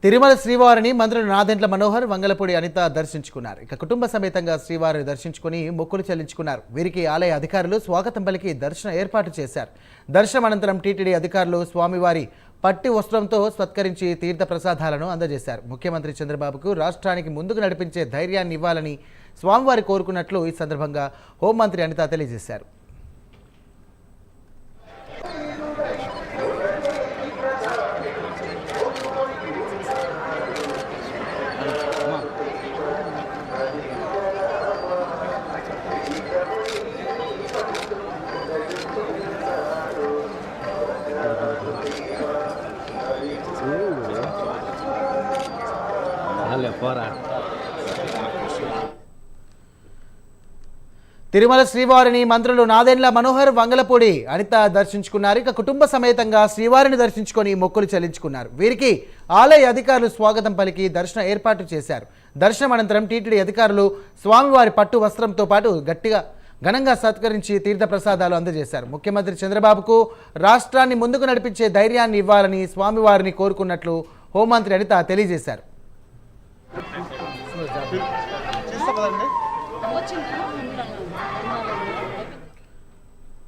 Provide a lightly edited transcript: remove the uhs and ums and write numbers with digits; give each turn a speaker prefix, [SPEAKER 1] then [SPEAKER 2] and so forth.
[SPEAKER 1] తిరుమల శ్రీవారిని మంత్రులు నాదెండ్ల మనోహర్, వంగలపూడి అనిత దర్శించుకున్నారు. ఇక కుటుంబ సమేతంగా శ్రీవారిని దర్శించుకుని మొక్కులు చెల్లించుకున్నారు. వీరికి ఆలయ అధికారులు స్వాగతం పలికి దర్శన ఏర్పాటు చేశారు. దర్శనం అనంతరం టీటీడీ అధికారులు స్వామివారి పట్టి వస్త్రంతో సత్కరించి తీర్థ ప్రసాదాలను అందజేశారు. ముఖ్యమంత్రి చంద్రబాబుకు రాష్ట్రానికి ముందుకు నడిపించే ధైర్యాన్ని ఇవ్వాలని స్వామివారి కోరుకున్నట్లు ఈ సందర్భంగా హోంమంత్రి అనిత తెలియజేశారు. తిరుమల శ్రీవారిని మంత్రులు నాదెండ్ల మనోహర్, వంగలపూడి అనిత దర్శించుకున్నారు. ఇక కుటుంబ సమేతంగా శ్రీవారిని దర్శించుకొని మొక్కులు చెల్లించుకున్నారు. వీరికి ఆలయ అధికారులు స్వాగతం పలికి దర్శన ఏర్పాటు చేశారు. దర్శనం అనంతరం టీటీడీ అధికారులు స్వామివారి పట్టు వస్త్రంతో పాటు ఘనంగా సత్కరించి తీర్థ ప్రసాదాలు అందజేశారు. ముఖ్యమంత్రి చంద్రబాబుకు రాష్ట్రాన్ని ముందుకు నడిపించే ధైర్యాన్ని ఇవ్వాలని స్వామివారిని కోరుకున్నట్లు హోంమంత్రి అనిత తెలియజేశారు.